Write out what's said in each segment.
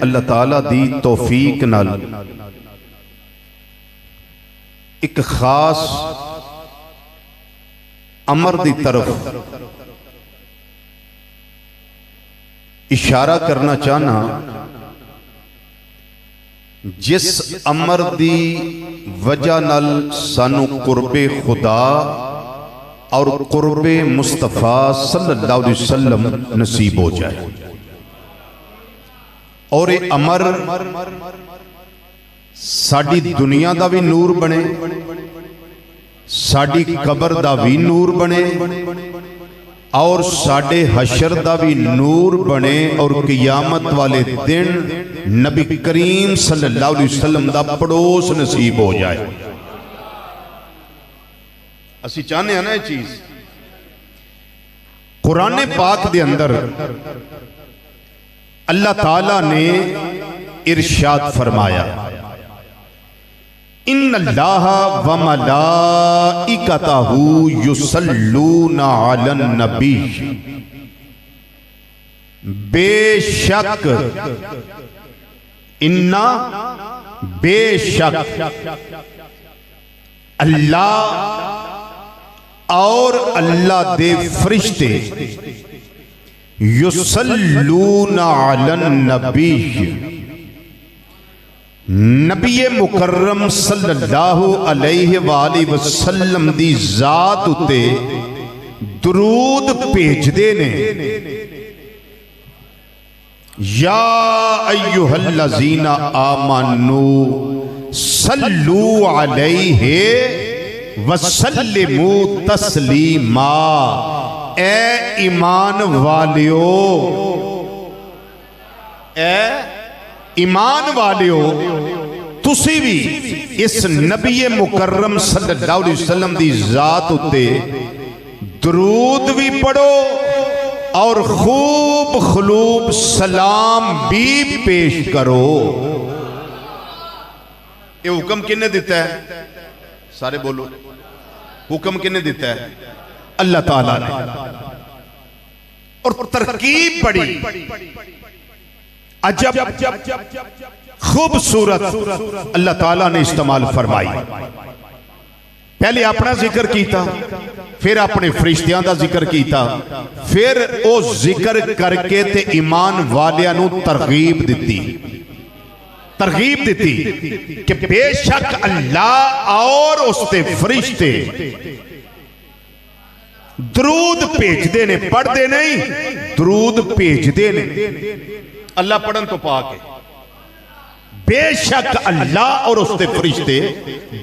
अल्लाह ताला दी तौफीक नाल एक खास अमर दी तरफ इशारा करना चाहना, जिस अमर दी वजह नाल सानू कुर्बे खुदा और कुर्बे मुस्तफा सल्लल्लाहु अलैहि वसल्लम नसीब हो जाए। और ये अमर साडी दुनिया दा भी नूर बने, साडी कबर दा भी नूर बने और साडे हशर दा भी नूर बने और क़ियामत वाले दिन नबी करीम सल्लल्लाहु अलैहि वसल्लम दा पड़ोस नसीब हो जाए। असी चाहते हैं ना ये चीज। कुरान पाक दे अंदर अल्लाह ताला ने इरशाद फरमाया, इन्नल्लाह व मलाइकतहू युसल्लूना अलन नबी, बेशक इन्ना बेशक अल्लाह और अल्लाह दे फरिश्ते युसल्लूना अलन नबी, नबी मुकर्रम सल्लल्लाहु अलैहि वसल्लम दी जात उते दुरूद भेजदे ने। या अय्युहल्लज़ीना आमनू सल्लू अलैहि वसल्लिमू तस्लीमा, ए ईमान वालियो, ए ईमान वालियो, तुसी भी इस नबी मुकर्रम सल्लल्लाहु अलैहि वसल्लम दी जात उते दुरूद भी पढ़ो और खूब खलूब सलाम भी पेश करो। ये हुक्म किन्ने दिता है? सारे बोलो, हुक्म किन्ने दिता है? अल्लाह ताला ने। और तरकीब बड़ी अजब खूबसूरत अल्लाह ताला ने इस्तेमाल फरमाई। पहले अपना जिक्र किया, फिर अपने फरिश्तियां का जिक्र किया, फिर वो जिक्र करके ते ईमान वालियां नू तरगीब दी, तरगीब दी कि बेशक अल्लाह और उसके फरिश्ते दरूद भेजते ने, पढ़ते नहीं, दरूद भेजते ने। अल्लाह पढ़न तो पाके, बेशक अल्लाह और उसके फरिश्ते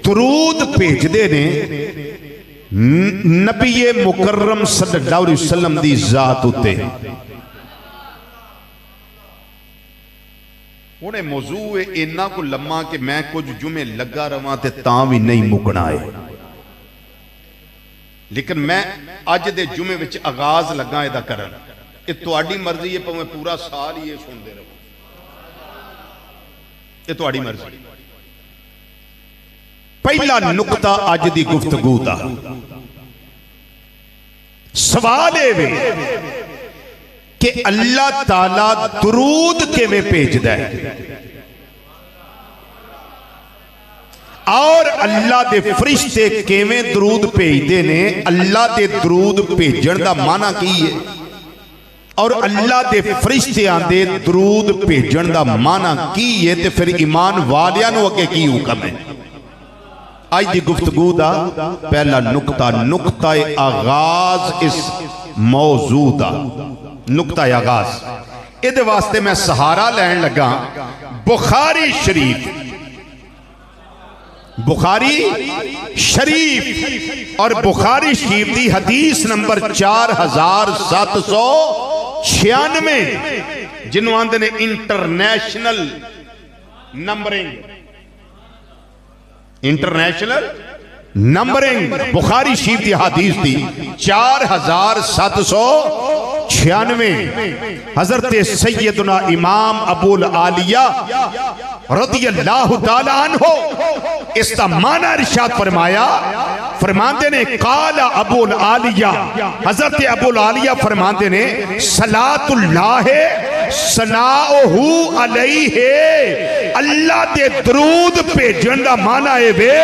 दरूद भेजते ने नबी मुकर्रम सल्लल्लाहु अलैहि वसल्लम दी जात उते। हुणे मौजू है इन्ना को लम्मा कि मैं कुछ जुमे लगा रहा ते तां भी नहीं मुकना है, लेकिन मैं अज दे जुमे विच आगाज लगा इहदा करन। ये तुहाडी मर्जी है, भावें पूरा साल ही ये सुनते रहो, ये तुहाडी मर्जी। पहला नुकता अज दी गुफ्तगू दा सवाल है कि अल्लाह ताला दुरूद किवें भेजदा है और अल्लाह दे फरिश्ते किवें दरूद भेजदे ने। अल्लाह दे दरूद भेजण दा माना की है और अल्लाह दे फरिश्तियां दे दरूद भेजण दा माना की है, ते फिर ईमान वालियां नू अगे की हुक्म है। आज दी गुफ्तगू दा पहला नुकता, नुकता आगाज इस मौजू दा, नुकता आगाज। इहदे वास्ते मैं सहारा लैन लगा बुखारी शरीफ, बुखारी शरीफ और बुखारी शरीफ की हदीस नंबर 4796, जिन्हों आंदे ने इंटरनेशनल नंबरिंग, इंटरनेशनल नंबरिंग बुखारी शरीफ की हदीस थी 4796। 96 हजरत सैयदना इमाम अबुल आलिया रज़ियल्लाहु ताला अन्हु इसका माना इरशाद फरमाया, फरमाते ने काला अबुल आलिया, हजरत अबुल आलिया फरमाते ने सलातुल्लाह सनाउहु अलैहि, अल्लाह दे दरूद भेजन दा माना है वे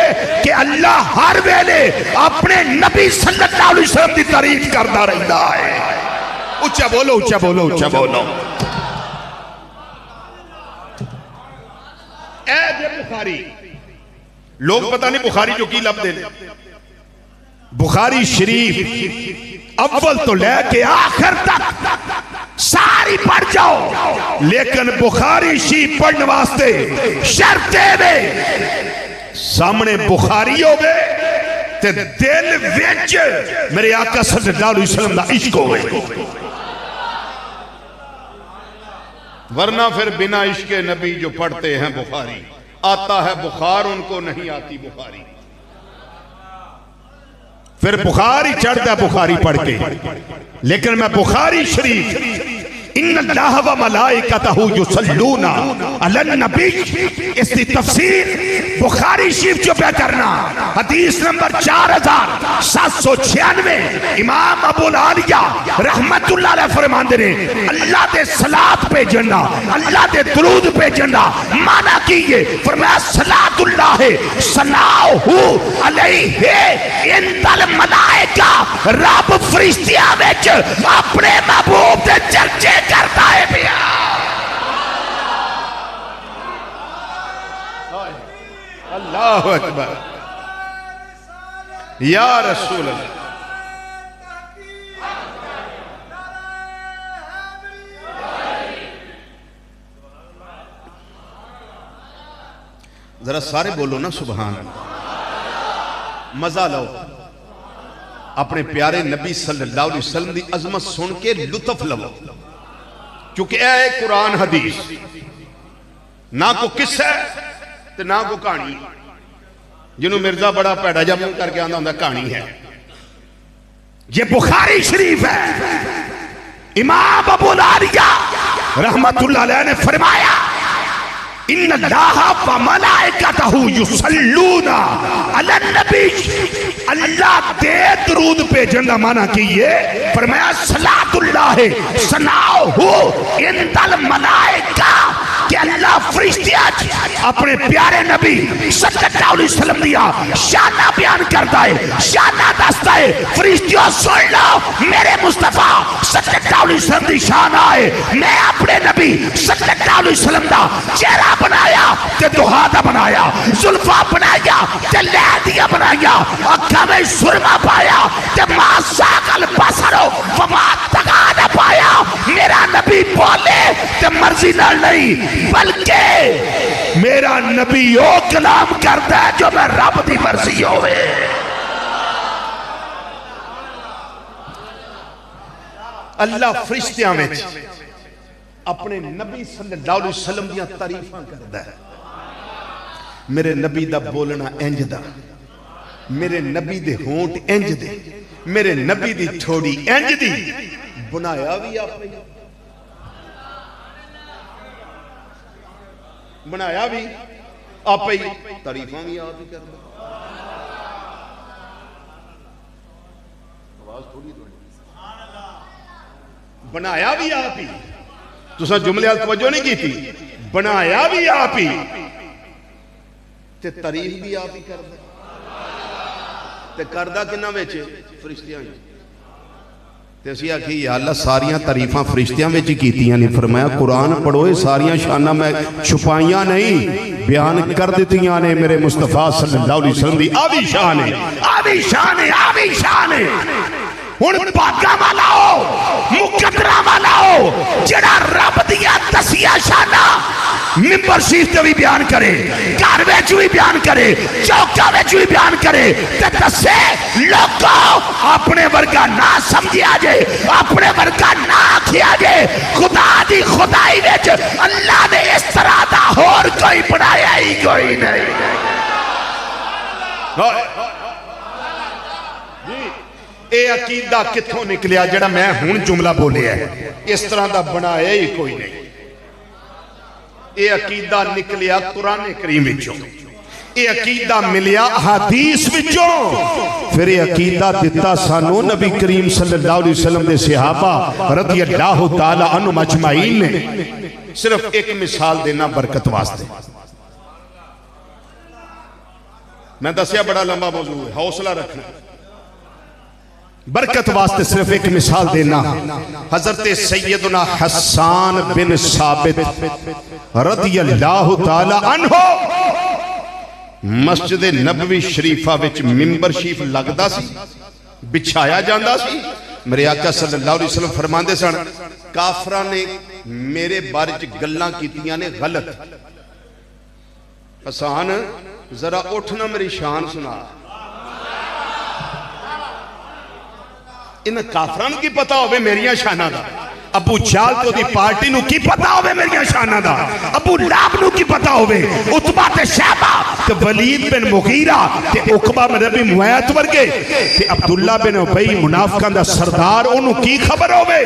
कि अल्लाह हर वेले अपने नबी सल्लल्लाहु अलैहि वसल्लम दी तारीफ करता रहता है। उच्चा बोलो, उच्चा बोलो, उच्चा बोलो। ए जे बुखारी, लोग पता नहीं बुखारी जो की लफ्ज़ ने, बुखारी शरीफ अव्वल तो लेके आखिर तक सारी पढ़ जाओ, लेकिन बुखारी शरीफ पढ़ने वास्ते शर्त है सामने बुखारी हो गए ते दिल विच मेरे आका सल्लल्लाहु अलैहि वसल्लम दा इश्क होवे, वरना फिर बिना इश्क नबी जो पढ़ते हैं बुखारी, आता है बुखार उनको नहीं आती बुखारी, फिर बुखारी चढ़ता बुखारी पढ़ के। लेकिन मैं बुखारी शरीफ इन्नल्लाह व मलाइकतहु युसल्लूना अलन नबी, इसकी तफसीर बुखारी शरीफ जो पे करना, हदीस नंबर 4796 इमाम अबुल आलिया रहमतुल्लाह अलैह फरमाते ने अल्लाह दे सलात भेजना, अल्लाह दे दरूद भेजना माना की है, फरमाया सलातुल्लाह सनाउहु अलैहि इंदल मलाइका, रब फरिश्तियां विच अपने महबूब दे चर्चे करता है भैया। अल्लाहु अकबर या रसूल अल्लाह। जरा सारे बोलो ना सुभान अल्लाह, मजा लो, अपने प्यारे नबी सल्लल्लाहु अलैहि वसल्लम की अजमत सुन के लुत्फ लवो, क्योंकि यह कुरान हदीस ना को किस्सा ते ना को कहानी, जिन्होंने मिर्जा बड़ा पैड़ा जा मुंह करके आंदा होंदा कहानी है, ये बुखारी शरीफ है। इमाम अबुल आलिया रहमतुल्लाह अलैह ने फरमाया इन्नल्लाह व मलाइकतहु युसल्लूना अलन नबी, अल्लाह दे दरूद भेजन का माना की है, फरमाया सलातुल्लाह सनाउहु इंदल मलाइका, कि अल्लाह फरिश्तियां अपने प्यारे नबी सल्लल्लाहु अलैहि वसल्लम दिया शाना बयान करता है, शाना दसता है, फरिश्तियों सुन लो मेरे मुस्तफा सल्लल्लाहु अलैहि वसल्लम दी शान है, मैं अपने नबी सल्लल्लाहु अलैहि वसल्लम दा चेहरा बनाया ते दुहा दा बनाया, जुल्फा बनाया ते लहदिया बनाया, अखा में सुरमा पाया ते मासाकल बसरो वमा तगा न पाया, मेरा नबी बोले ते मर्जी नाल नहीं, बल्कि मेरा नबी ओ कलाम करता है जो मैं रब की मर्जी होवे। अल्लाह फरिश्तियां में अपने नबी सल्लल्लाहु अलैहि वसल्लम दी तारीफां करदा है, मेरे नबी दा बोलना इंज दा, मेरे नबी दे होंठ इंज दे, मेरे नबी दी ठोड़ी इंज दी, बनाया भी आपने, बनाया भी आप ही, तारीफां भी आप ही करदा, आवाज थोड़ी बनाया भी आप ही, तुसा जुमले तवज्जो नहीं की थी, बनाया भी आप ही ते तारीफ भी आप ही करदा, ते करदा किन्ना विच फरिश्तियां विच, ते असीं आखी या अल्लाह सारियां तारीफां फरिश्तियां विच ही कीतियां ने, फरमाया कुरान पढ़ो सारियां शाना मैं छुपाइयां नहीं बयान कर दित्तियां ने, मेरे मुस्तफा सल्लल्लाहु अलैहि वसल्लम दी आ भी शान है, आ भी शान है, आ भी शान है। हुण भागा वाला हो, मुकद्दरा वाला हो, जेड़ा रब दिया दसिया शाना मिंबर शरीफ ते भी बयान करे, घर विच भी बयान करे, चौका विच भी बयान करे, ते दसे लोगों अपने वर्गा ना समझिया जे, अपने वर्गा ना आखिया जे, खुदा दी खुदाई विच अल्लाह ने इस तरह दा होर कोई बनाया ही कोई नहीं। ये अकीदा कित्थों निकलिया जिहड़ा मैं हुण जुमला बोलिया है? इस तरह का बनाया ही कोई नहीं। ये अकीदा निकलिया कुरान करीम विचों, ये अकीदा मिलिया हदीस विचों, फिर ये अकीदा दिता सानू नबी करीम सल्लल्लाहु अलैहि वसल्लम दे सहाबा रज़ी अल्लाह तआला अन्हुम अजमाइन ने। सिर्फ एक मिसाल देना बरकत वास्ते। मैं दसिया बड़ा लंबा मौजू है, हौसला रखना। बरकत वास्ते सिर्फ एक मिसाल देना। हजरत सैयदना हसन बिन साबित रज़ी अल्लाह तआला अन्हु मस्जिद नबवी शरीफा विच मिंबर शरीफ लगदा सी, बिछाया जांदा सी। मेरे आका सल्लल्लाहु अलैहि वसल्लम फरमांदे सन, काफरां ने मेरे बारे च गल्लां कीतियां ने गलत। हसन जरा उठ ना मेरी शान सुना। इन काफरां की पता होवे मेरिया शाना दा? अबू जाल तो दी पार्टी नू की पता होवे मेरिया शाना दा? अबू लाब नू की पता होवे? उतबा ते शैबा ते वलीद बिन मुगीरा ते उकबा बिन मुआयत वर्गे ते अब्दुल्ला बिन उबई मुनाफिकां दा सरदार, ओनू की खबर होवे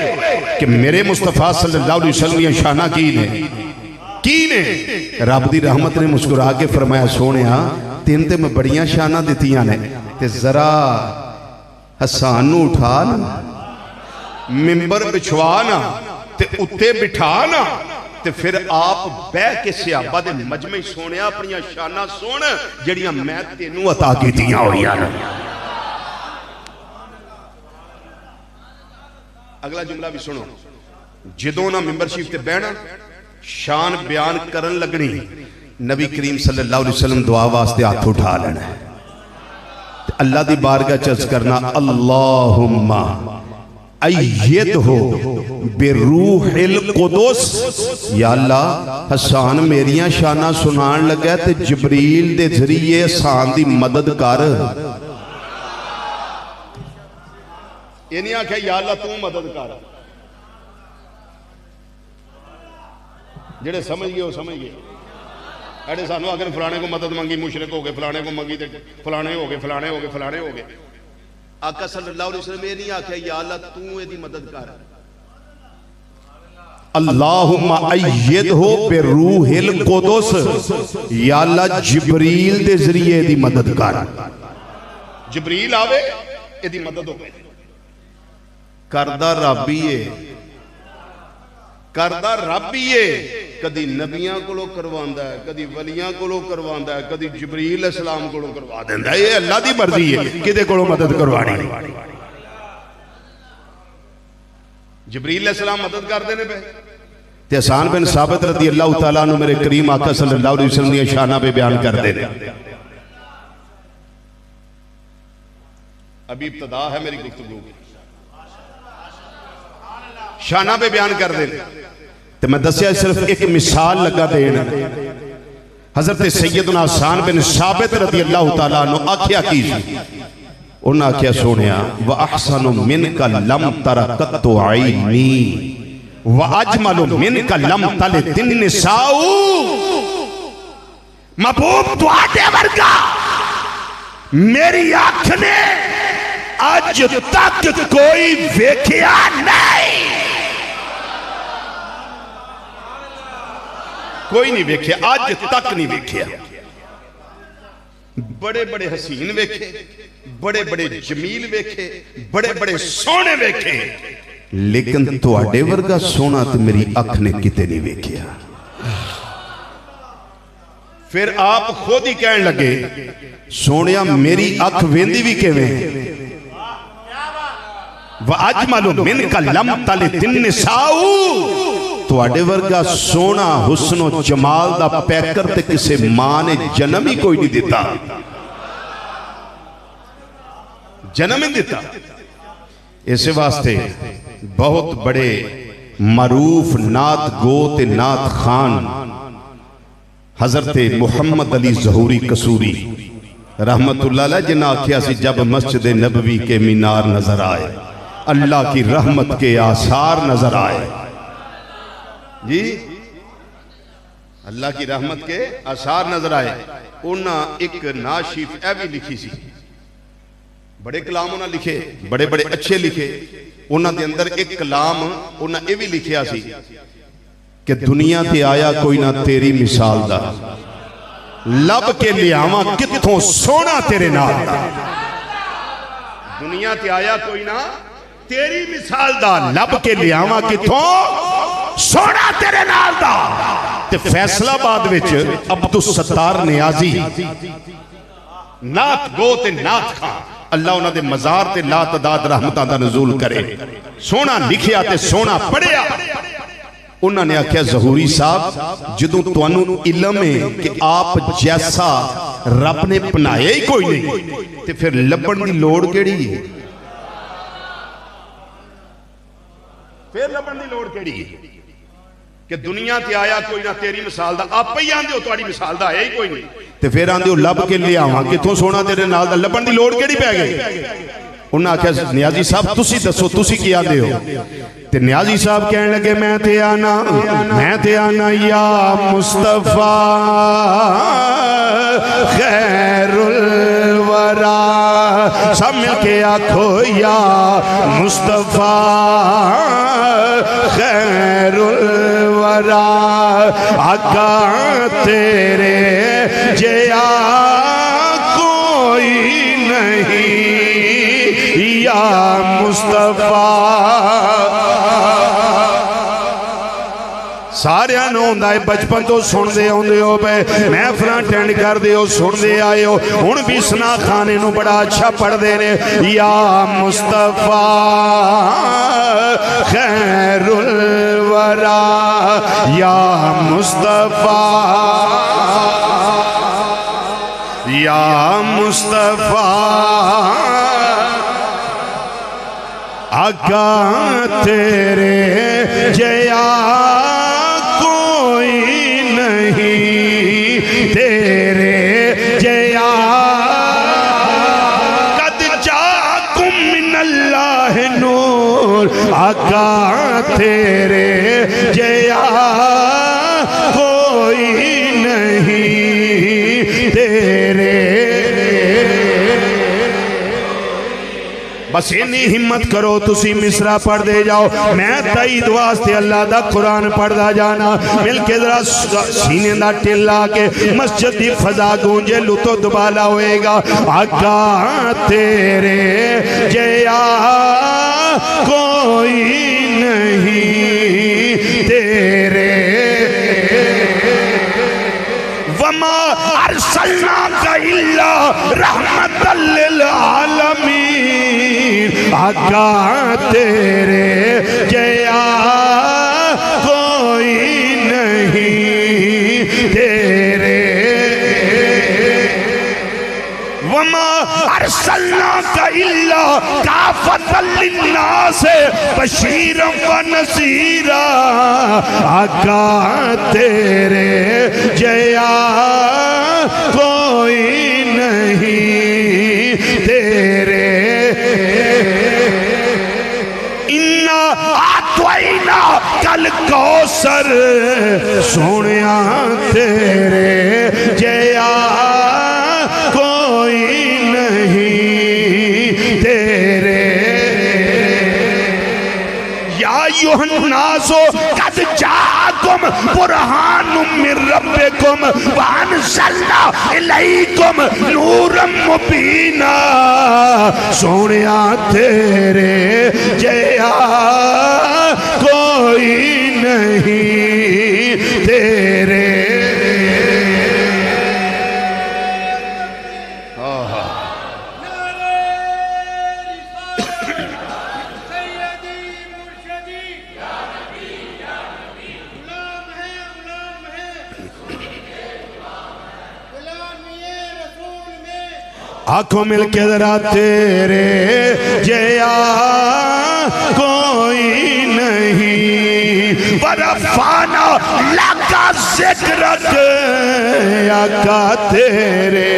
कि मेरे मुस्तफा सल्लल्लाहु अलैहि वसल्लम दी शाना की ने? की ने? रब दी रहमत ने मुस्कुरा के फरमाया, सोनिया तेन ते मैं बड़ियां शाना दित्तियां ने, ते जरा हसन नू उठा ना, मिंबर बिछवा ना, ते उत्ते बिठा ना, ते फिर आप बह के सहाबा दे मजमे सोने अपनी शाना सुन जड़ियां मैं तेनू अता कीतियां होईयां ने। अगला जुमला भी सुनो। जदों ना मिंबर शरीफ ते बहना, शान बयान करन लगनी, नबी करीम सल्लल्लाहु अलैहि वसल्लम दुआ वास्ते हाथ उठा लेना, अल्लाह दी बारगाह च अर्ज करना, अल्लाहुम्मा अय्यदहु बिरूहिल कुदस। या अल्लाह हसन मेरियां शाना सुनान लगा ते जिब्रील दे जरिए हसन दी मदद कर। ये नहीं आख्या या अल्लाह तू मदद कर। जेड़े समझ गए वो समझ गए। अरे सानू अगर फलाने को मदद मंगी मुशरिक हो गए, फलाने को मंगी तो फलाने हो गए, फलाने हो गए, फलाने हो गए। आका सल्लल्लाहु अलैहि वसल्लम ये नहीं आख्या या अल्लाह तू एदी मदद कर। अल्लाहुम्मा अय्यदहु बिरूहिल कुदस। या अल्लाह जिब्रील दे जरिए एदी मदद कर। जिब्रील आवे एदी मदद हो गई। करदा रब ही है, करदा रब ही है। कदी नबियां कोलों करवांदा है, कदी वलियां कोलों करवांदा है, कदी जिब्रील इस्लाम कोलों करवा देंदा है। ये अल्लाह दी मर्जी है किदे कोलों मदद करवानी। जिब्रील इस्लाम मदद करदे ने पे ते हसन बिन साबित रज़ी अल्लाह तआला अन्हु मेरे करीम आका सल्लल्लाहु अलैहि वसल्लम दी शाना पे बयान करदे ने। अभी इब्तिदा है मेरी गुफ्तगू की, शाना पे बयान करदे ने। तो मैं दसिया सिर्फ एक मिसाल लगा देन। हजरत सैयदना हसन बिन साबित रज़ी अल्लाह तआला अन्हु आख्या की सी? उन्हें आख्या सोनिया, व अहसनु मिनका लम तरा कत्तु ऐनी व अजमलु मिनका लम तलिदिन निसाउ। महबूब तुहाडे वर्गा मेरी आंख ने अज तक कोई वेख्या नहीं। कोई नहीं वेख्या, अज तक नहीं वेख्या। बड़े बड़े हसीन वेखे, बड़े बड़े जमील वेखे, बड़े बड़े सोने वेखे, लेकिन तुहाडे वर्गा सोना तो मेरी अख ने किते नहीं वेख्या। फिर आप खुद ही कहन लगे, सोनिया मेरी अख वेंदी भी किवें? व अजमलु मिनका लम तलिदिन निसाउ। तुहाडे वर्गा सोना हुस्नो जमाल दा पैकर ते किसे मां ने जन्म ही कोई नहीं दिता, जन्म ही दिता। इस वास्ते बहुत बड़े मारूफ नात गो ते नात खान हजरत मुहम्मद अली ज़हूरी कसूरी रहमतुल्लाह अलैह जिन्हें आख्या सी, जब मस्जिद नबवी के मीनार नजर आए, अल्लाह की रहमत के आसार नजर आए। जी अल्लाह की रहमत के आसार नजर आए। उन्हें एक नाशिफ ए भी लिखी सी, बड़े कलाम उन्हें लिखे, बड़े बड़े अच्छे लिखे। उन्होंने अंदर एक कलाम उन्हें यह भी लिखिया सी कि दुनिया ते आया कोई ना तेरी मिसाल दा, लब के लियावा कित्थों सोना तेरे नाल दा। दुनिया ते आया कोई ना तेरी मिसाल दा, लब के लियावा कित्थों सोना तेरे नाल दा। ते फैसलाबाद विच अब्दुल सत्तार नियाजी नात गो ते नात खां, अल्लाह उन्हां दे मज़ार ते लातदाद रहमतां दा नज़ूल करे। सोना लिखिया ते सोना पढ़िया। उन्होंने आख्या ज़हूरी साहब जदों तुहानू इल्म है कि आप जैसा रब ने बनाया ही कोई नहीं, ते फिर लभण दी लोड़ केड़ी है? फिर लभण दी लोड़ केड़ी है कि दुनिया ते आया कोई ना तेरी मिसाल दा, आप ही आंदे हो तुहाडी मिसाल दा आया ही कोई नहीं, ते फिर आंदे हो लब के लियावां कित्थों सोना तेरे नाल दा, लभण दी लोड़ केड़ी पै गई? उन्हें आख्या नियाजी साहब तुसी दसो तुसी की आंदे हो? ते नियाजी साहब कहने लगे मैं ते आना या मुस्तफा खैरुल वरा। सब मिल के आखो या मुस्तफा खैरुल वरा। आका तेरे जया कोई नहीं या मुस्तफा। सारिया होंदा है बचपन तो सुनते आते हो पे महफिल अटेंड करते हो सुनते आए हो, हुण भी सना खाने नूं बड़ा अच्छा पढ़ते ने या मुस्तफा खैरुल वरा या मुस्तफा या मुस्तफा। आका तेरे जया कोई नहीं, तेरे जया कद जाकुम मिनल्लाह नूर। आका तेरे जया कोई नहीं, तेरे। बस इन्नी हिम्मत करो तुसी मिसरा पढ़ते जाओ, मैं तईद वास्ते अल्लाह दा कुरान पढ़दा जाना। मिल के जरा सीने दा टिल्ला के मस्जिद दी फजा गूंजे लुतो दुबाला होएगा। आका तेरे जया कोई नहीं, तेरे। वमा अरसलनाका इल्ला रहमतल लिल आलमीन। आका तेरे जया कोई नहीं, तेरे। वमा अरसलनाका इल्ला काफतल लिन्नास बशीरन व नज़ीरा। आका तेरे जया कोई नहीं, तेरे। इन्ना आत्वैना कल कौसर सोनिया तेरे जया कोई नहीं, तेरे। या युहन्नासो कद जाकुम बुरहानुम मिर रब्बिकुम व अनज़लना इलैकुम नूरम मुबीना। सोनिया तेरे जया कोई नहीं, तेरे। आंखों मिल के जरा तेरे जया कोई नहीं। बरफाना लगा जिक्रक आका तेरे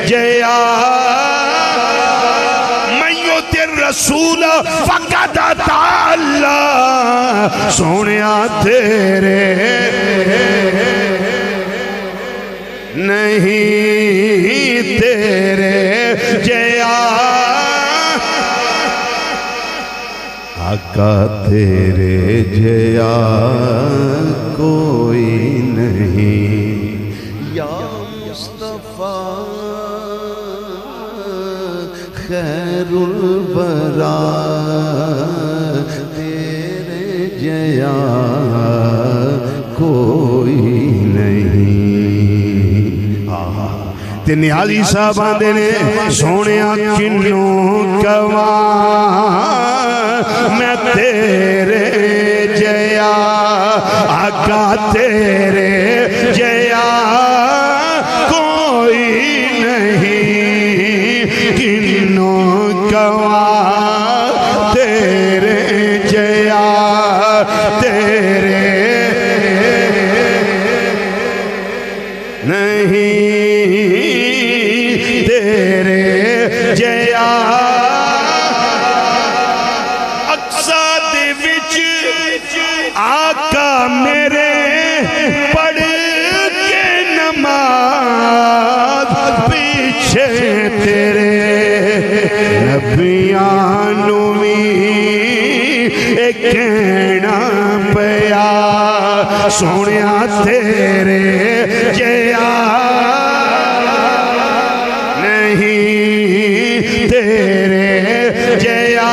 जया। मैयो तेरे रसूल फकद ताला। सोनिया तेरे नहीं, तेरे जया आका तेरे जया कोई नहीं या मुस्तफा खैरुल बरा तेरे जया कोई नहीं। ते नियाज़ी साहब आंदे ने सोने किन्नों कवा मैं तेरे जया आका तेरे जया कोई नहीं किन्नों कवा तेरे जया तेरे नहीं तेरे जया। अक्सा दे विच आका मेरे पढ़ के नमाज पीछे तेरे नबियां नू भी कहना पया सोनिया तेरे जया तेरे जया।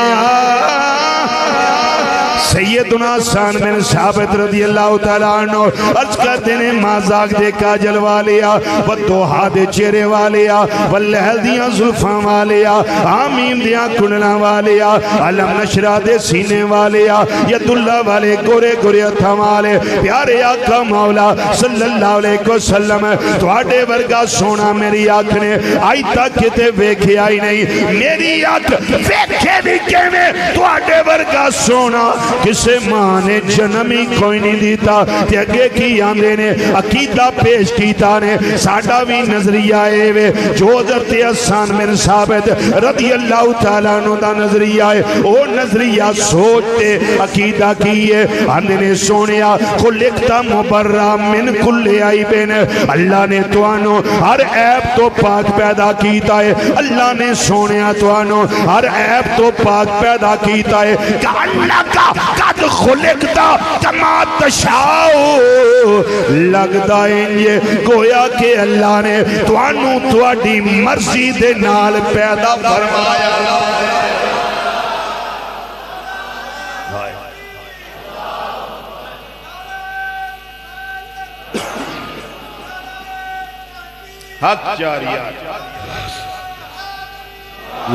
सैयदुना सान बिन साबित रज़ी अल्लाह तआला अन्हु अर्ज करते ने माज़ाक दे काजल वालिया वदोहा दे चेहरे वालिया वल्लैल दियां जुल्फां वालिया आमीन दियां कुंडलां वालिया अलम नशरा दे सीने वालिया यदुल्ला वाले गोरे गोरे हत्थां वाले प्यारे आका मौला सल्लल्लाहु अलैहि वसल्लम तुहाडे वर्गा सोना मेरी अख ने अज तक किते वेखिया ही नहीं। मेरी अख वेखे भी किवें तुहाडे वर्गा सोना किसे मां ने जन्म ही कोई नहीं दिता। ते अगे की आंदे ने अकीदा पेश कीता ने साडा भी नजरिया है वे जो हज़रत हसन बिन साबित रज़ी अल्लाह तआला अन्हु दा नजरिया है ओ नजरिया सोचते अकीदा की है। आंदे ने सोनिया खुलिकता मुबर्रा मिन कुल्ले आइबिन अल्लाह ने तुहानू हर ऐब तो पाक पैदा कीता है। अल्लाह ने सोनिया तुहानू हर ऐब तो पाक पैदा कीता है। अल्लाह का कद खुलिकता कमा तशाओ लगदा इंज गोया के अल्लाह ने तुहानू तुहाडी मर्जी दे नाल पैदा फरमाया। हक जारिया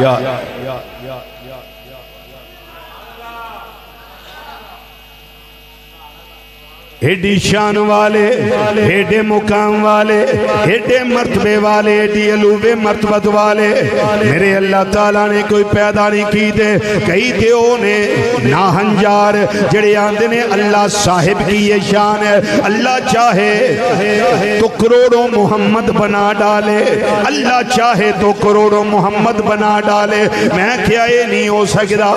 या एडी शान वाले एडे मुकाम वाले एडे मर्तबे वाले एडी अलूबे मर्तबत वाले मेरे अल्लाह ताला ने कोई पैदा नहीं की दे कई दे ने ना हंजार जड़े आंदे ने अल्लाह साहिब की ये शान है। अल्लाह चाहे तो करोड़ों मोहम्मद बना डाले अल्लाह चाहे तो करोड़ों मोहम्मद बना डाले। मैं क्या ये नहीं हो सकता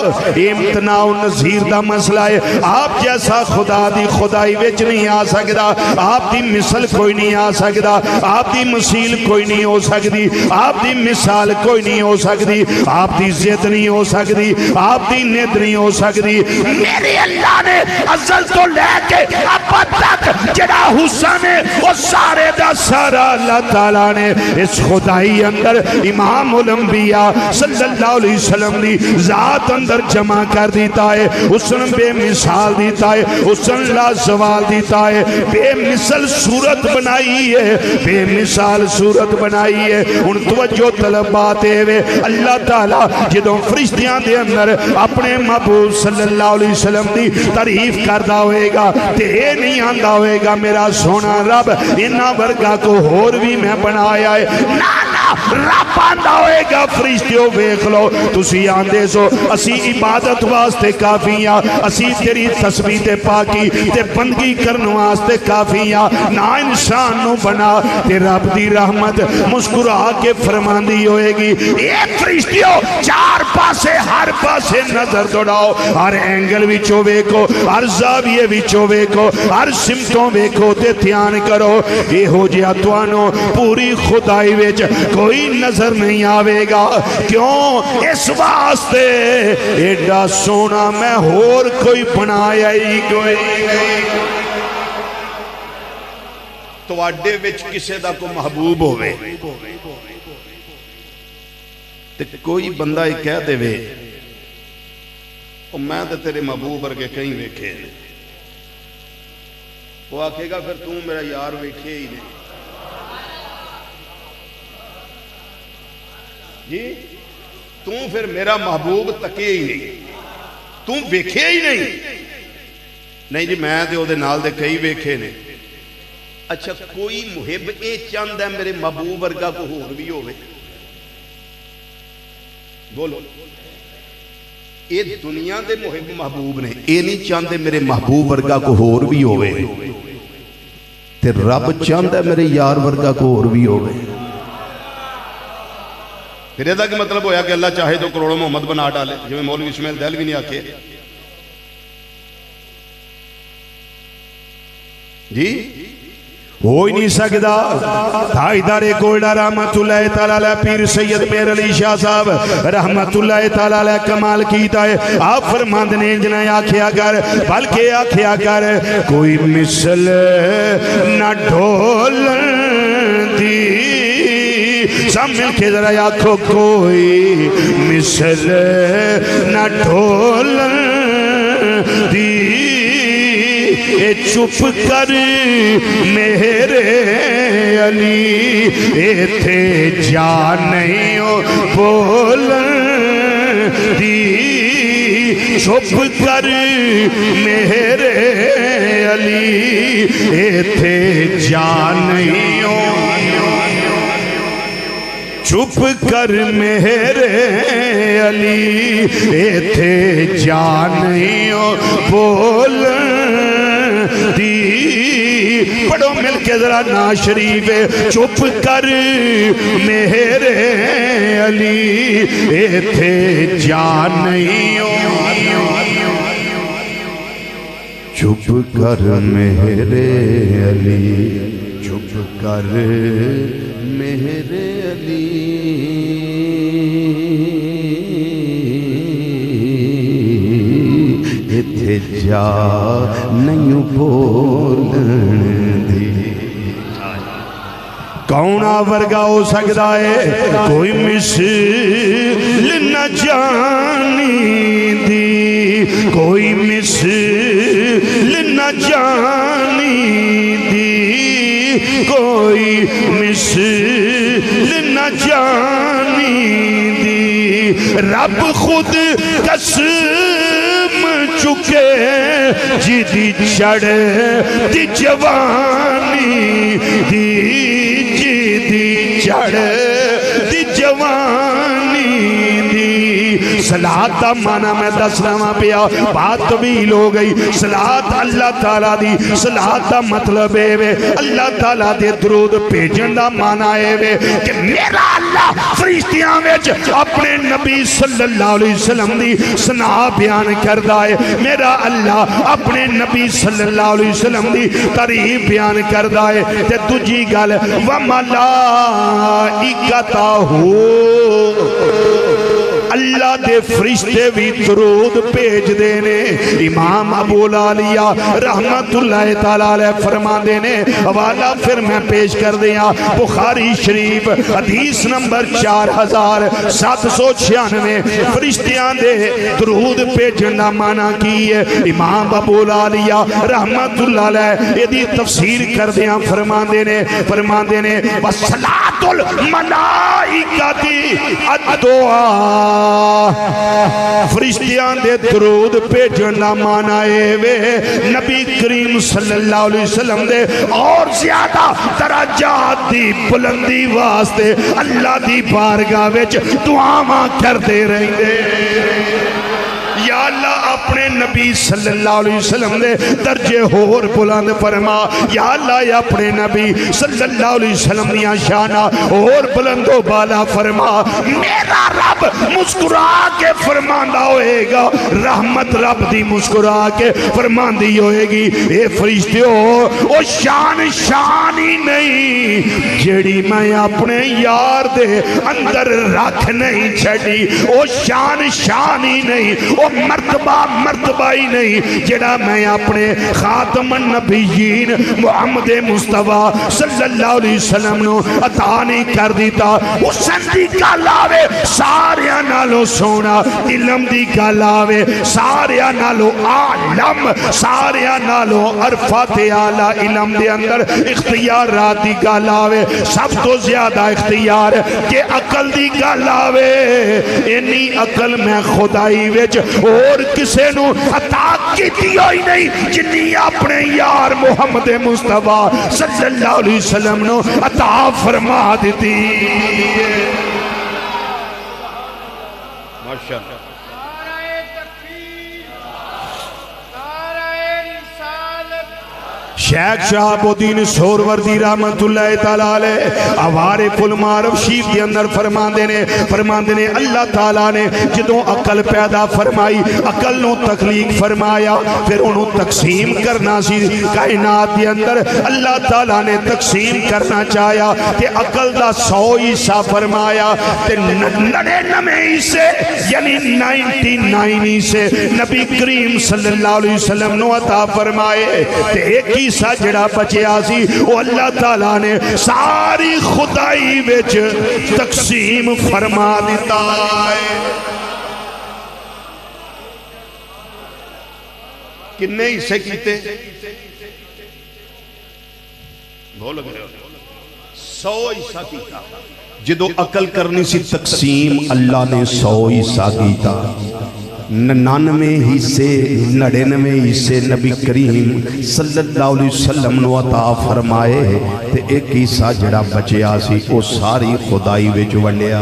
इम्तनाउ नज़ीर दा मसला है। आप जैसा खुदा दी खुदाई नहीं आ सकता आपकी मिसल कोई नहीं आ सकता आपकी मसील कोई नहीं हो सकती आपकी मिसाल कोई नहीं हो सकती आपकी जिद नहीं हो सकती आपकी निद नहीं हो सकती। मेरे अल्लाह ने अज़ल तो लेके अब तक जड़ा हुसन है वो सारे दा सारा अल्लाह ताला ने इस खुदाई अंदर इमाम उल अंबिया सल्लल्लाहु अलैहि वसल्लम दी जात अंदर जमा कर दिता है। उसने बेमिसाल दिता है उसने लाजवाल दिता है बेमिसल सूरत बनाई है बेमिसाल सूरत बनाई है। हुण तवज्जो तलब बात है अल्लाह ताला जदों फरिश्तियां दे अंदर अपने महबूब सल्लल्लाहु अलैहि वसल्लम दी तारीफ करदा होएगा ते ये नहीं आंदा होएगा मेरा सोना रब इन्ना वर्गा को होर भी मैं बनाया है ना ना रब आंदा होएगा फरिश्तियों वेख लो तुसी आंदे सो असी इबादत वास्ते काफी हां असी तेरी तस्बीह ते पाकी ते बंदगी करने वास्ते काफी हां ना इंसान नु बना ते रब दी रहमत मुस्कुरा के फरमांदी होएगी। ए फरिश्तियों चार पासे हर पासे नजर दौड़ाओ हर एंगल विचों वेखो हर जाविये विचों वेखो हर सिमतों वेखो ते ध्यान करो इहो जिहा तुहानू पूरी खुदाई विच कोई नजर नहीं आवेगा। क्यों? इस वास्ते एडा सोना मैं होर कोई बनाया ही कोई नहीं। तुहाडे विच किसे दा कोई महबूब होवे ते कोई बंदा ही कह देवे मैं तो तेरे महबूब वर्गे कहीं वेखे, वो आखेगा फिर तू मेरा यार वेखे ही नहीं जी, तू फिर मेरा महबूब तके ही नहीं, तू वेखे ही नहीं। नहीं जी मैं तो ਉਹਦੇ ਨਾਲ ਦੇ कई वेखे ने। अच्छा कोई मुहिब ये चाहता है मेरे महबूब वर्गा को होर भी होवे? बोलो, ये दुनिया के मुहिब महबूब ने, ये नहीं चाहते मेरे महबूब वर्गा को होर भी होवे, ते रब चाहता है मेरे यार वर्गा को होर भी होवे। फिर यह मतलब होया कि अल्लाह चाहे तो करोड़ों मोहम्मद बना डाले, जिवें मौलवी इस्माइल दहलवी ने आखे जी, हो ही नहीं सकता। ताईदारे कोयडा रहमतुल्लाह तआला अलैह पीर सैयद मेहर अली शाह साहब रहमतुल्लाह तआला अलैह कमाल कीता है। आप फरमांदे ने जना आखिया कर, बल्कि आखिया कर कोई मिसल ना ढोलन दी, सब मिल के जरा आखो कोई मिसल ना ढोलन दी, चुप कर मेरे अली इथे जा नहीं हो बोलन दी, चुप कर मेरे अली इथे जा नहीं हो, चुप कर मेरे अली इथे जा नहीं हो बोलन दी। पढ़ो मिल के जरा ना शरीफ, चुप कर मेरे अली इथे जा नहीं हो, चुप कर मेरे अली, चुप कर मेरे अली इथे जा नहीं बोलन दी। कौना वर्गा हो सकता है? कोई मिसल न जानी दी, कोई मिसल न जानी दी, कोई मिसल न जानी दी, रब खुद कसम चुके जिदी चढ़ दी जवानी दी, जिदी चढ़ दी जवानी दी। सलात का माना मैं दस रहा पिया, बात तवील हो गई। सलात अल्लाह ताला दी, सलात का मतलब है वे अल्लाह ताला दे दरूद भेजन का माना है वे कि मेरा अल्लाह फरिश्तियां विच अपने नबी सल्लल्लाहु अलैहि वसल्लम दी सना बयान करदा है। मेरा अल्लाह अपने नबी सल्लल्लाहु अलैहि वसल्लम दी तारीफ बयान करदा है। ते दूजी गल व मलाइकताहू, अल्लाह दे फरिश्ते भी दरूद भेजदे ने। इमाम अबू लालिया रहमतुल्लाह तआला अलैह फरमांदे ने, हवाला फिर मैं पेश कर दिया बुखारी शरीफ हदीस नंबर 4796। फरिश्तियां दे दरूद भेजन दा माना की है? इमाम अबू लालिया रहमतुल्लाह अलैह इहदी तफसीर करदियां फरमांदे ने वसलातुल मलाइकती अद्दुआ, फरिश्तियां दे दरूद भेजन दा माना है वे नबी करीम सल्लल्लाहु अलैहि वसल्लम दे और ज्यादा दराजात दी बुलंदी वास्ते अल्लाह दी बारगाह विच दुआवां करदे रहिंदे। या अल्लाह अपने नबी सल्लल्लाहु अलैहि वसल्लम दे दर्जे होर बुलंद फरमा। या अल्लाह अपने नबी सल्लल्लाहु अलैहि वसल्लम दियां शाना और बुलंदो बाला फरमा। मेरा रब मुस्कुरा के फरमांदा होएगा, रहमत रब दी मुस्कुरा के फरमांदी होएगी, ए फरिश्तियो ओ शान शान ही नहीं जेड़ी मैं अपने यार दे अंदर रख नहीं छड़ी, ओ शान शान ही नहीं, ओ मर्तबा मर्तबा ही नहीं जेड़ा मैं अपने खातमन नबीयीन मुहम्मद मुस्तफा सल्लल्लाहु अलैहि वसल्लम नु अता नहीं कर दिता। हुस्न दी गल आवे सारियां नालों सोना, इलम दी गल आवे सारियां नालों आलम, सारियां नालों अरफा ते आला इलम दे अंदर इख्तियारात दी गल आवे सब तो ज्यादा इख्तियार के अकल दी गल आवे, इन्नी अकल मैं खुदाई विच और किसे नु अता कीती होई नहीं जिन्नी अपने यार मुहम्मद मुस्तफा सल्लल्लाहु अलैहि वसल्लम नु अता फरमा दी। माशाअल्लाह शेख शहाबुद्दीन सोहरवर्दी रहमतुल्लाह तआला अलैह अवारे फुल मारफ शीफ के अंदर फरमांदे ने अल्लाह ताला ने जदों अकल पैदा फरमाई, अकल नु तखलीक फरमाया, फिर उन्हों तकसीम करना सी कायनात के अंदर अल्लाह ताला ने तकसीम करना चाहया कि अकल दा 100 हिस्सा फरमाया ते 99 हिस्से यानी 99 हिस्से नबी करीम सल्लल्लाहु अलैहि वसल्लम नु अता फरमाए ते एक हिस्सा जड़ा बचिया सी वो अल्लाह ताला ने सारी खुदाई विच तकसीम फरमा दिता है। किन्ने हिस्से कीते? बोल गए 100 हिस्सा कीता। जदों अकल करनी सी तकसीम अल्लाह ने 100 हिस्सा कीता। 99 हिस्से 99 हिस्से नबी करीम सल्लल्लाहु अलैहि वसल्लम नु अता फरमाए ते एक हिस्सा जड़ा बचिया सी वो सारी खुदाई विच वंडिया।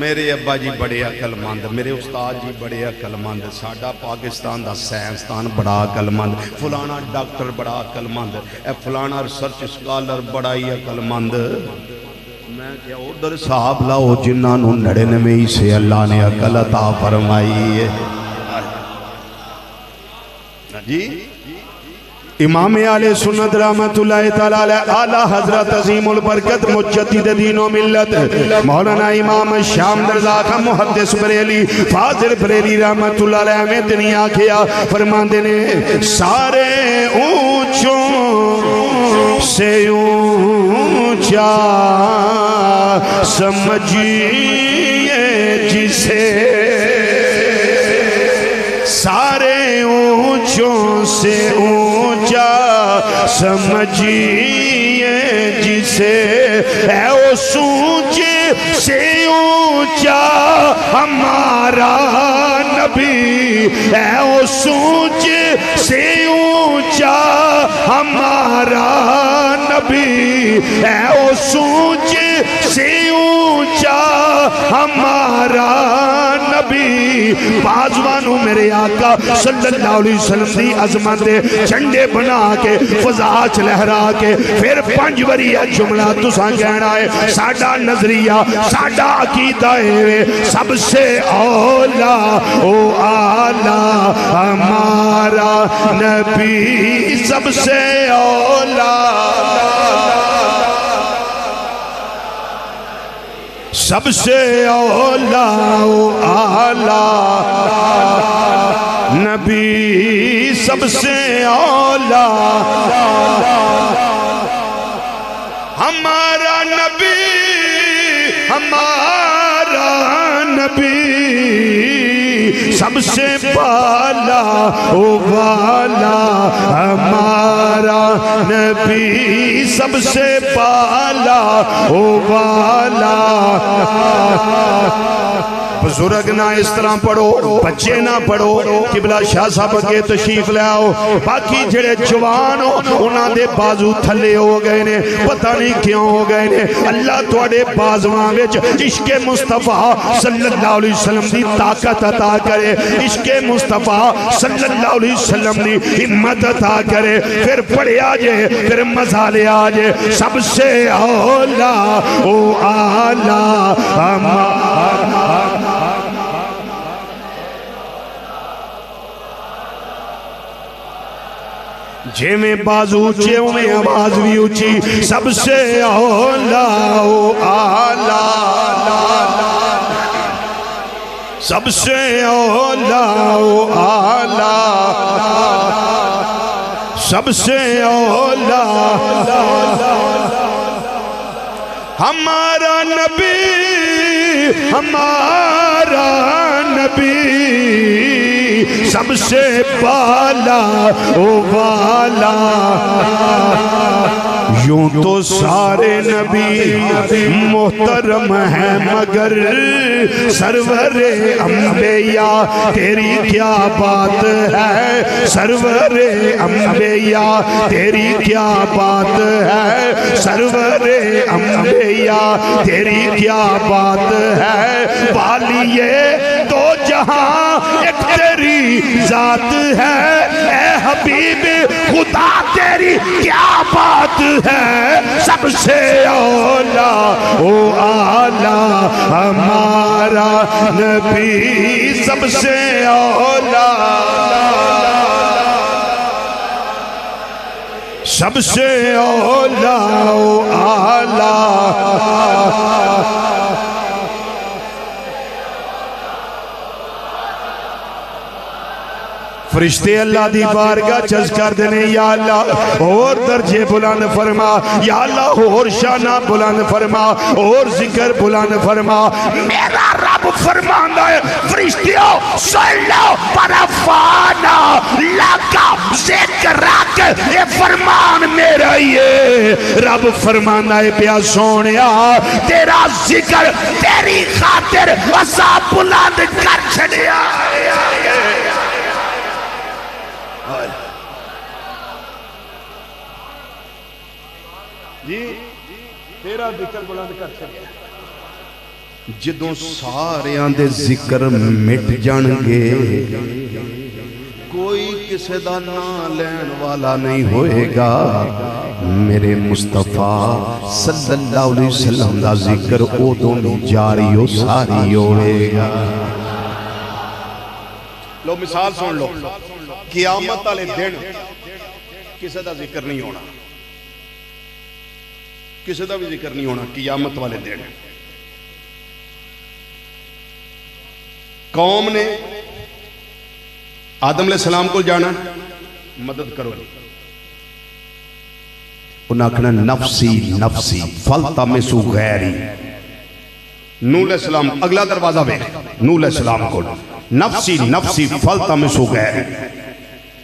मेरे अब्बा जी बड़े अकलमंद, मेरे उस्ताद जी बड़े अकलमंद, साडा पाकिस्तान दा साइंसदान बड़ा अकलमंद, फलाना डॉक्टर बड़ा अकलमंद, फलाना रिसर्च स्कॉलर बड़ा ही अकलमंद। मैं क्या उधर साहब लाओ जिन्होंने 99 हिस्से अल्लाह ने अकल अता फरमाई है जी। इमाम आले सुन्नत रहमतुल्लाह तआला अलैह आला हजरत अजीमुल बरकत मुजद्दिद दीन व मिल्लत मौलाना इमाम शाम रज़ा खान मुहद्दिस बरेली फाजिल बरेली रहमतुल्लाह अलैह में दिन आखिया फरमाते ने सारे ऊंचों से ऊंचा समझिए जिसे, सारे ऊंचों से ऊंचा समझिए जिसे, है वो ऊंचे से ऊंचा हमारा नबी, है वो ऊंचे से ऊंचा हमारा नबी, है वो ऊंचे से ऊंचा हमारा नबी। बाजवानों मेरे आका सल्लल्लाहु अलैहि वसल्लम दी अजमत दे झंडे बना के फजा च लहरा के फिर 5 बारी यह जुमला तुसां कहना है। साडा नजरिया साडा अकीदा है सबसे औला ओ आला हमारा नबी, सबसे औला सबसे औला आला नबी, सबसे औला हमारा नबी, हमारा नबी सबसे बाला ओ वाला हमारा नबी, सबसे बाला ओ वाला बुजुर्ग ना इस तरह पढ़ो, बच्चे ना पढ़ो। किबला शाह साहब अगे तशरीफ ले आओ। बाकी जेड़े जवान हो उन्हां दे बाजू थले हो गए ने, पता नहीं क्यों हो गए ने। अल्लाह तुहाडे बाजुआं विच इश्के मुस्तफा सल्लल्लाहु अलैहि वसल्लम दी ताकत अता करे, इश्के मुस्तफा सल्लल्लाहु अलैहि वसल्लम दी हिम्मत अता करे। फिर पढ़िया जे, फिर मजा लिया जे। सबसे औला ओ आला जेमें बाजू ऊंचे में आवाज भी ऊंची। सबसे औला ओ आला, सबसे औला ओ आला, सबसे औला हमारा नबी, हमारा नबी सबसे बाला ओ वाला। यूं तो सारे नबी मोहतरम है मगर सरवरे अम्बिया तेरी क्या बात है, सरवरे अम्बिया तेरी क्या बात है, सरवरे अम्बिया तेरी क्या बात है। वालिए तो जहां एक तेरी जात है, ए हबीब खुदा तेरी क्या बात है। सबसे औला ओ आला हमारा नबी, सबसे औला, सबसे औला ओ आला। फरिश्ते अल्लाह दी बारगाह चज कर देने, या अल्लाह और दर्जे बुलंद फरमा, या अल्लाह और शाना बुलंद फरमा, और जिक्र बुलंद फरमा। मेरा रब फरमांदा है फरिश्तियों सुन लो, परफाना लगा जिक्र ये फरमान मेरा ही है। रब फरमांदा है प्या सोनिया तेरा जिक्र तेरी खातिर असा बुलंद कर छड़िया। जी तेरा जिक्र बुलंद कर छड़िया। जदों सारियां दे जिक्र मिट जाणगे, कोई किसे दा नाम लैण वाला नहीं होएगा। मेरे मुस्तफा सल्लल्लाहु अलैहि वसल्लम दा जिक्र उदों भी जारी हो सारी होएगा। लो मिसाल सुन लो, क़यामत वाले दिन किसे दा जिक्र नहीं होना, किसी का भी जिक्र नहीं होना क़यामत वाले दिन। कौम ने आदम अलैहिस्सलाम को जाना, मदद करो, उन्हें आखना नफसी नफसी फलतमिसु गैरी। नूह अलैहिस्सलाम अगला दरवाजा वे, नूह अलैहिस्सलाम को नफसी नफसी फलतमिसु गैरी।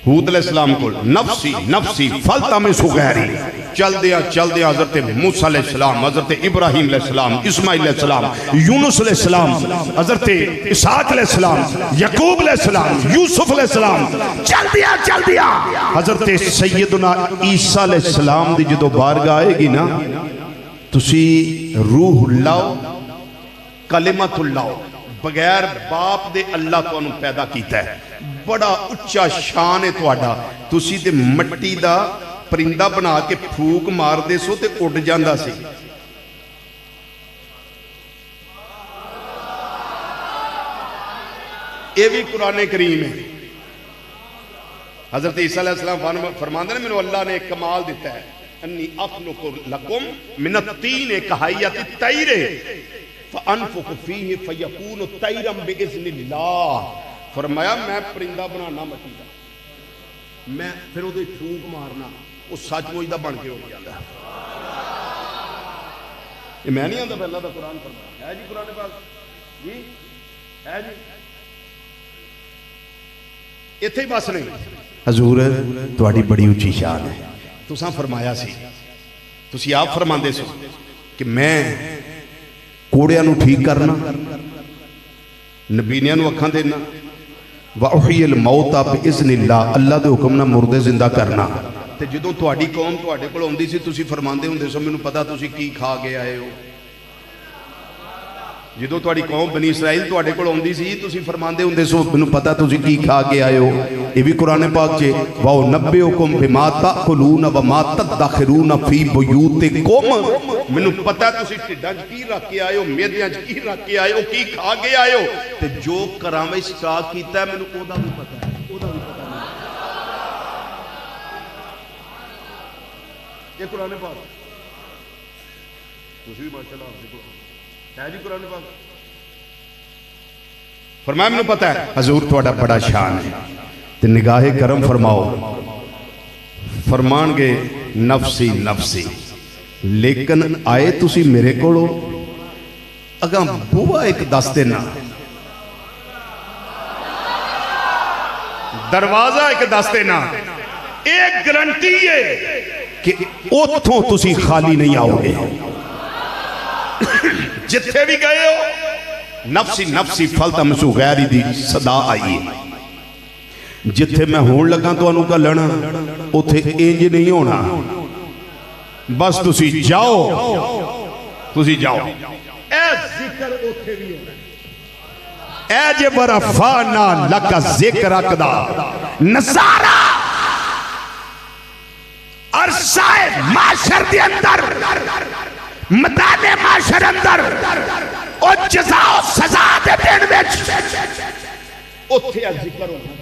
हूद अलैहिस्सलाम को नफसी नफसी फलतमिसु गैरी। चलदिया चलदिया हजरत मूसा अलैहिस्सलाम, हजरत इब्राहिम अलैहिस्सलाम, इस्माइल अलैहिस्सलाम, यूनुस अलैहिस्सलाम, हजरत इसहाक अलैहिस्सलाम, याकूब अलैहिस्सलाम, यूसुफ अलैहिस्सलाम, चलदिया चलदिया हजरत सैयदना ईसा अलैहिस्सलाम दी जदों बारगाह आएगी ना, तुसी रूह लाओ कलिमतुल लाओ, बगैर बाप दे अल्लाह तुहानू पैदा कीता है। बड़ा उच्चा शान है तुहाडा। तुसी ते मट्टी दा परिंदा बना के फूक मारदे सो ते उड़ जांदा सी। ये भी कुरान करीम है। हजरत ईसा अलैहिस्सलाम फरमांदे ने मैनू अल्लाह ने एक कमाल दिता है, अन्नी अखलुकु लकुम मिनत तीन कहायत तैरे फअनफुखु फीहि फयकूनु तैरम बिइज़्निल्लाह। फरमाया मैं परिंदा बनाना मट्टी का, मैं फिर उहदे फूक मारना, वो सचमुच दा बन के उड़ जाता। ये मैं नहीं आंदा पहला दा कुरान फरमाया है जी, कुरान पाक जी है जी। इत्थे ही बस नहीं, हजूर तुहाडी बड़ी उच्ची शान है। तुसां फरमाया सी, तुसीं आप फरमांदे सो कि मैं कोड़ियां नूं ठीक करना, नबीनियां नूं अखां देना वहुयल मौत बिइज़्निल्लाह अल्लाह के हुक्म नाल मुर्दे जिंदा करना। तो जो तुहाडी कौम तुहाडे कोल आउंदी सी तुसीं फरमांदे हुंदे सो मैनूं पता तुसीं की खा के आए हो। जो तुहाडी कौम बनी इसराइल तुहाडे कोल आउंदी सी तुसीं फरमांदे हुंदे सो मैनूं पता तुसीं की खा के आए हो। ये भी कुरान पाक च वाओ नब्बेउकुम बिमा ताकुलून व मा तदखिरून फी बुयूतिकुम मैनूं पता तुसीं ढिड्डां च की रख के आए हो, मेदियां च की रख के आए हो, की खा के आए हो। ते जो घरां विच स्टाक कीता मैनूं ओहदा भी पता है, ओहदा भी पता नहीं। ये कुरान पाक तुसीं भी माशाअल्लाह है जी कुरान पाक फरमाया मैनूं पता है हजूर तुहाडा बड़ा शान है। ते निगाहे करम फरमाओ फरमानगे नफसी नफसी लेकिन आए तुसी मेरे कोलो अगा बुआ एक दस देना दरवाजा एक दस देना एक गारंटी है कि उथों तुसी खाली नहीं आओगे। जिथे भी गए हो नफसी नफसी फल तमसू गैरी दी सदा आई है। जिथे मैं होण लगा तुहानू घल्लण उथे इंज नहीं होना, बस तुसी जाओ, तुसी जाओ। ए जिक्र उथे भी होना ए जे बरफाना लका जिक्र रखदा नजारा अरसाए माशर दे अंदर मैदाने माशर अंदर और जज़ा सजा दे दिन विच उथे जिक्र होना।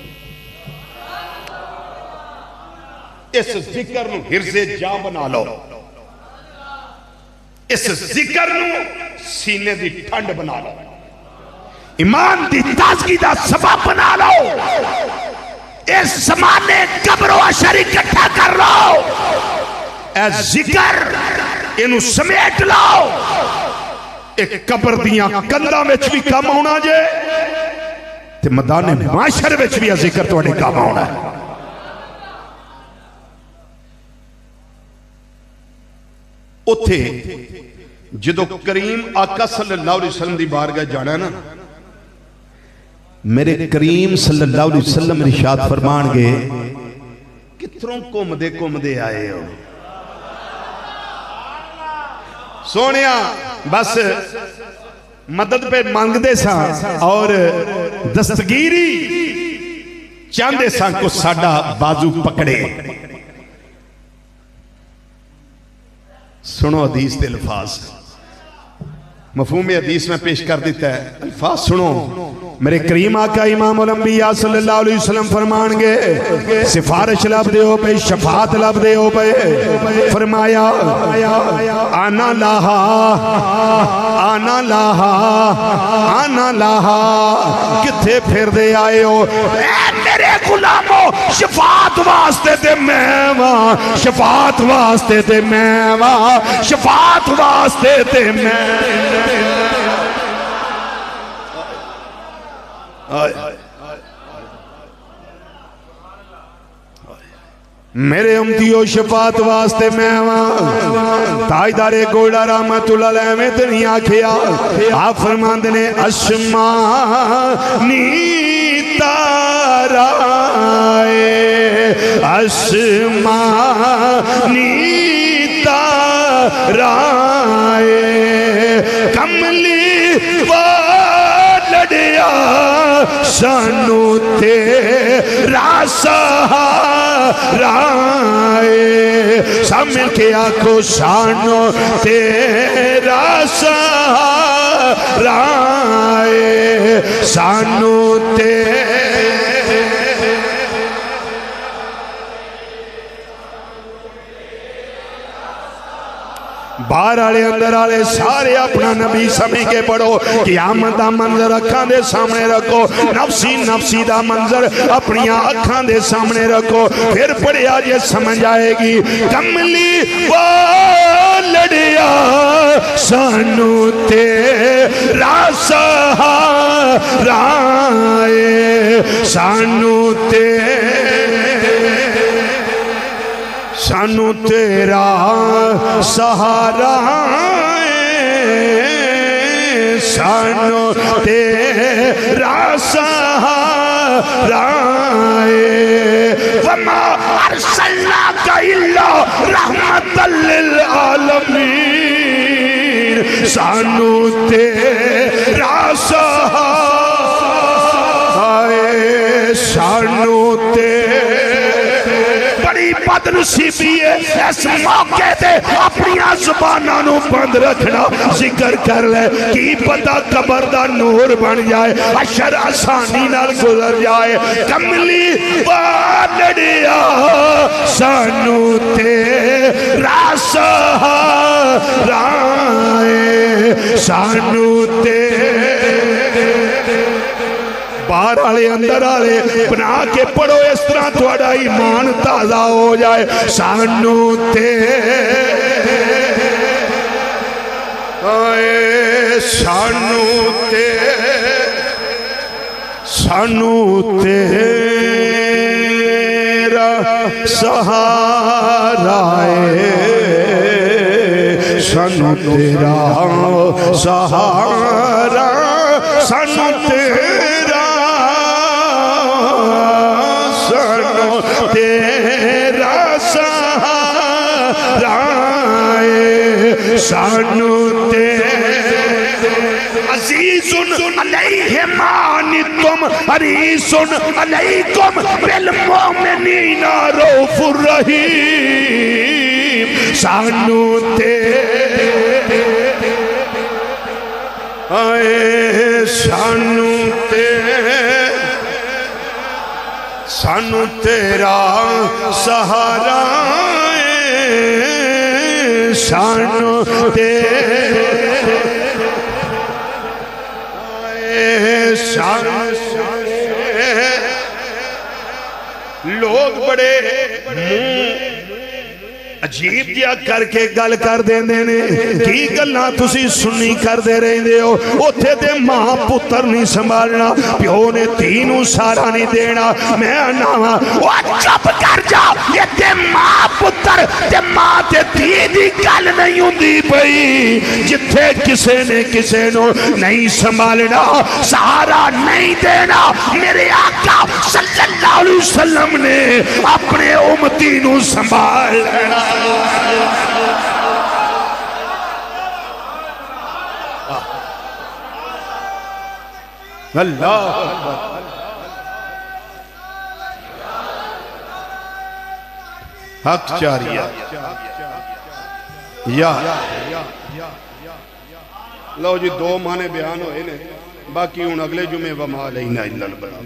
इस जिक्र नूं हिरज़े जा बना लो, इस जिक्र नूं सीने दी ठंड बना लो, ईमान दी ताजगी दा सबब बना लो। इस ज़माने कब्रो अशर इकट्ठा कर लो, ए जिक्र इनू समेट लो। एक कब्र दियां कंधां विच भी काम आउणा जे ते मैदाने माशर विच भी जिक्र तुहाडे काम आउणा है। उथे जदों करीम आका सल्लल्लाहु अलैहि वसल्लम दी बारगाह जाना ना मेरे करीम सल्लल्लाहु अलैहि वसल्लम इरशाद फरमाणगे कित्थों घूमदे घूमदे आए हो सोनिया, बस मदद पे मांगते सा और दस्तगीरी चाहते सा को साडा बाजू पकड़े। सुनो हदीस के अल्फाज, मफहूम हदीस में पेश कर देता है। अल्फाज सुनो, मेरे करीम आका इमाम उल अंबिया सल्लल्लाहु अलैहि वसल्लम फरमानगे सिफारिश लब दे हो पे शफात लब दे हो पे फरमाया आना लाहा आना लाहा आना लाहा किथे फिर दे आए हो मेरे गुलामो शफात वास्ते ते मैं वां, शफात वास्ते ते मैं वां, शफात वास्ते ते मैं। मेरे उम्मतियों शफात वास्ते मैं वहां। ताजदारे गोड़ा रहमतुल्लाह अलैह में तो नहीं आखिया, आप फरमाते ने अस्मा नी ताराए अस्मा नी ताराए कमली लड़िया सानू तेरा सहारा सामने के आखो सानू तेरा सहारा सानू बाहर आले अंदर आले सारे अपना नबी समझ के पढ़ो। क़यामत दा मंजर अखां दे सामने रखो, नफसी नफसी दा मंजर अपनी अखां दे सामने रखो, फिर पढ़िया जे समझ आएगी। कमली वो लड़िया सानू तेरा सहारा सानू सानू तेरा सहारा सानू तेरा सहारा वमा अरसलनाका इल्ला रहमतल लिल आलमीन सानू तेरा सहारा सानू बड़ी बदनसीबी है इस मौके ते अपनी जुबाना नू बंद रखना जिक्र कर ले की पता कबर दा नूर बन जाए अशर आसानी नाल गुजर जाए कमली बालड़िया सानू तेरा सहारा सानू बाहर वाले अंदर वाले बना के पढ़ो इस तरह थोड़ा ईमान ताजा हो जाए सानू सानू तेरा सहारा सानू तेरा सहारा सानू तेरा सहारा सानू अज़ीज़ुन अलैहिमा अनितुम हरीसुन अलैकुम बिल मोमिनीना रऊफुर रहीम सानू सानू तेरा सहारा सानू लोग बड़े अजीब जिहा करके गल कर देंदे ने की गल्लां तुसी सुनी करदे रहिंदे हो उत्थे ते मां पुत्र नहीं संभालना प्यो ने धी नूं सारा नहीं देना मैं नावा ओ चुप कर जा ये ते मां पुत्र ते मां ते धी दी गल नहीं हुंदी पई जिथे किसे ने किसे नूं नहीं संभालना सहारा नहीं देना मेरे आका सल्लल्लाहु अलैहि वसल्लम ने अपने उम्मती नूं संभाल लेना अल्लाह हक चारिया या लो जी दो माने बयान होए ने बाकी हुण अगले जुमे वमा अलैना इल्लल बलाग।